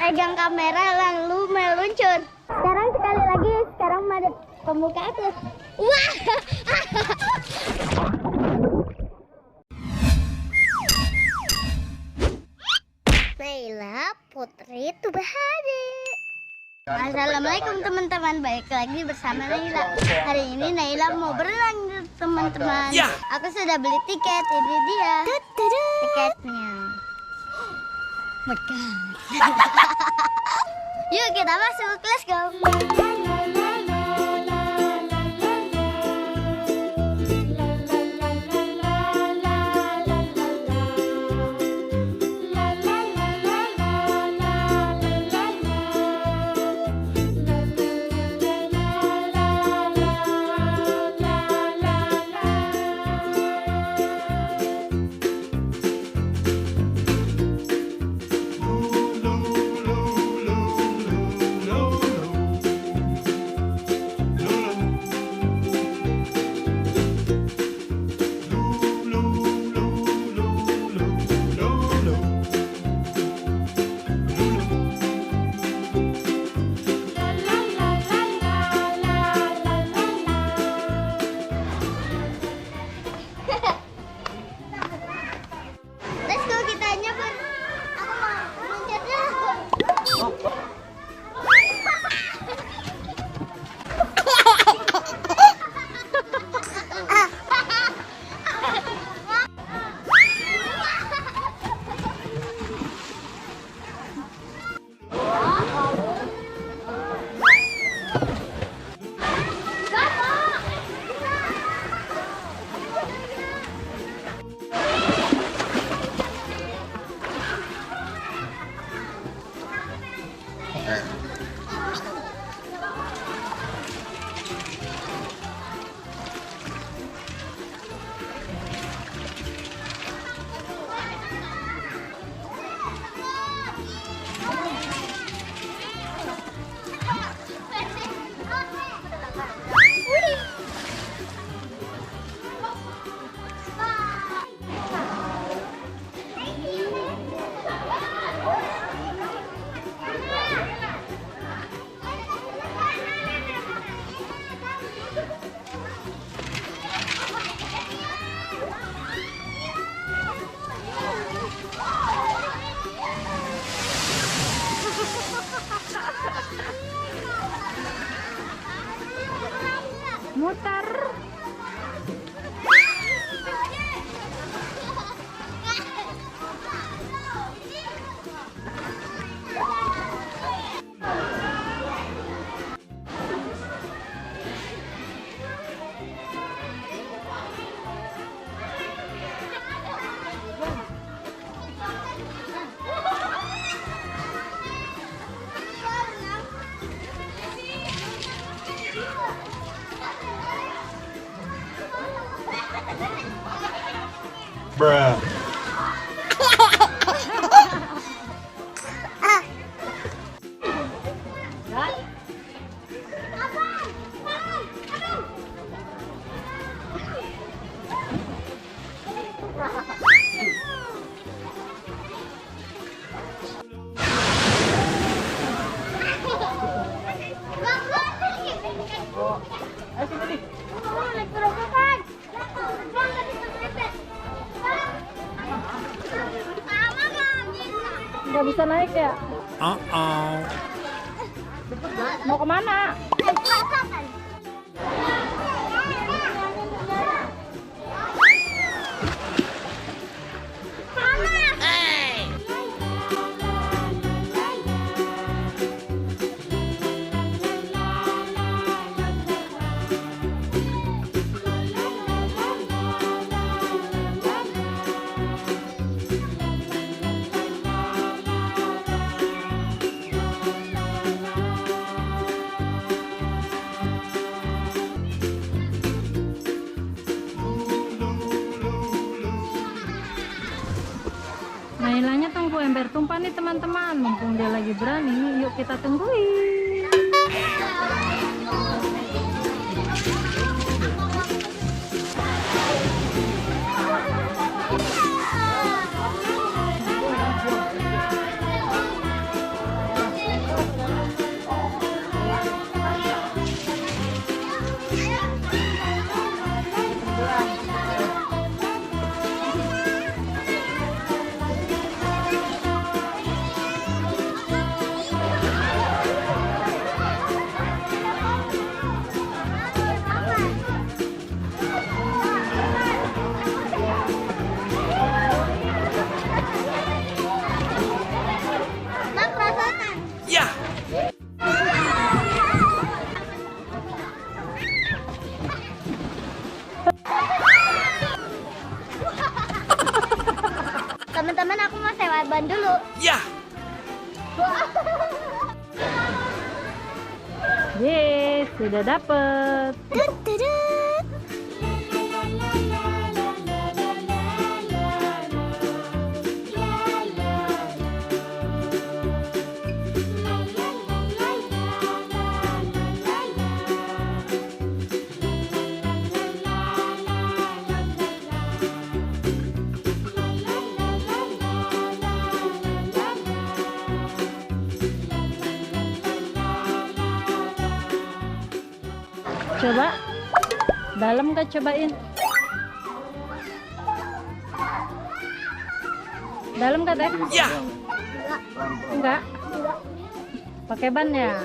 pegang kamera lalu meluncur. Sekarang ada pembuka aku. Wah. Naila Putri Tubahari. Assalamualaikum teman-teman, balik lagi bersama Naila. Hari ini Naila mau berenang teman-teman. Aku sudah beli tiket, ini dia tiketnya. Oh my God. Yuk kita masuk, let's go. Muter. Bruh. Nggak bisa naik ya? Mau kemana? Nailanya tunggu ember tumpah nih teman-teman. Mumpung dia lagi berani, yuk kita tungguin. Yes, sudah dapet. Coba dalam kah, cobain dalam kah teh? Ya. Enggak pakai ban ya.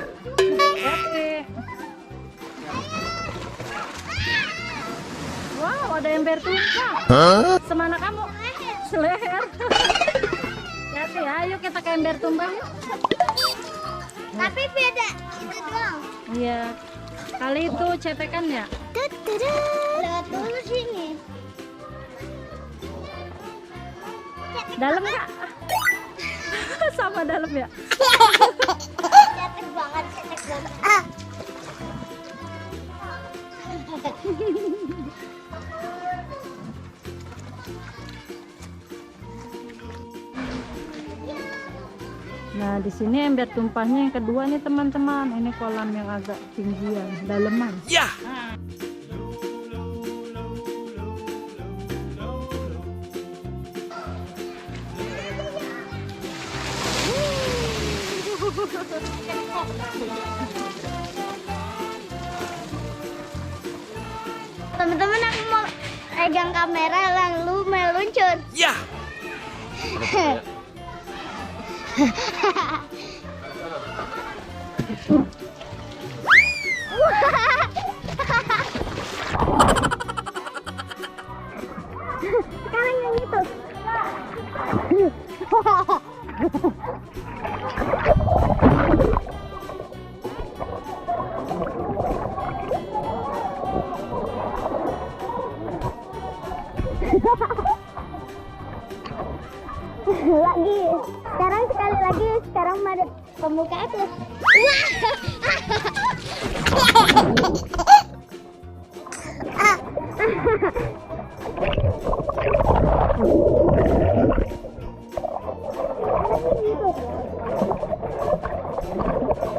Oke. Wow, ada ember tumpah. Semana kamu? Seleher. Hati ya, ayo kita ke ember tumpah yuk. Tapi beda itu doang. Iya, kali itu cetekan ya. Lewat dulu sini. Dalam nggak? Sama dalam ya. Cetek banget, cetek banget. Nah, di sini ember tumpahnya yang kedua nih teman-teman. Ini kolam yang agak tinggian, daleman. Ya. Teman-teman, aku mau pegang kamera lalu meluncur. Ya. Sekarang yang itu. Lagi. Sekarang sekali lagi. Sekarang ada pembuka atas.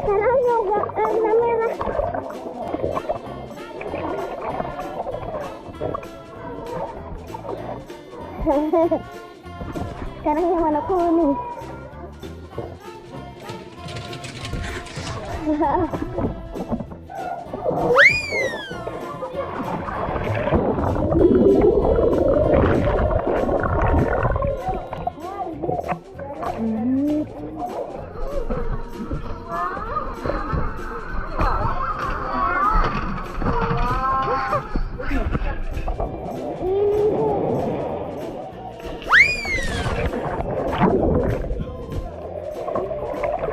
Sekarang juga warna merah. Sekarang yang warna kuning.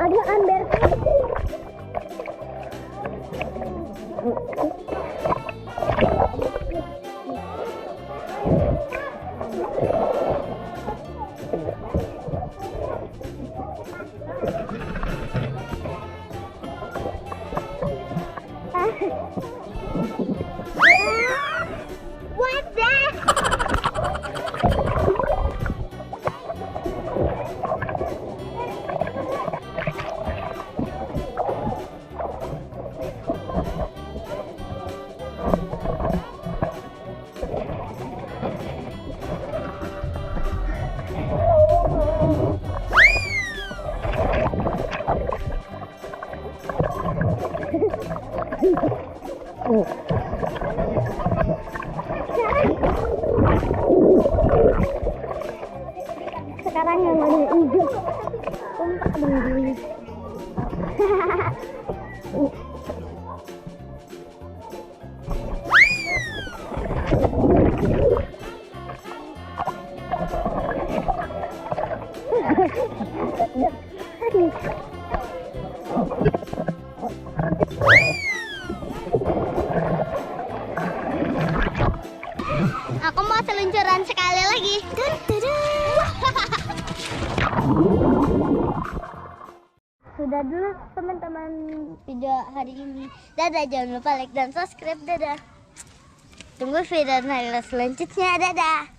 Ada ember. What the? Sekarang yang warna hijau. Tumpak begini. Aku mau seluncuran sekali lagi. Sudah dulu teman-teman video hari ini. Dadah, jangan lupa like dan subscribe. Dadah. Tunggu video selanjutnya. Dadah.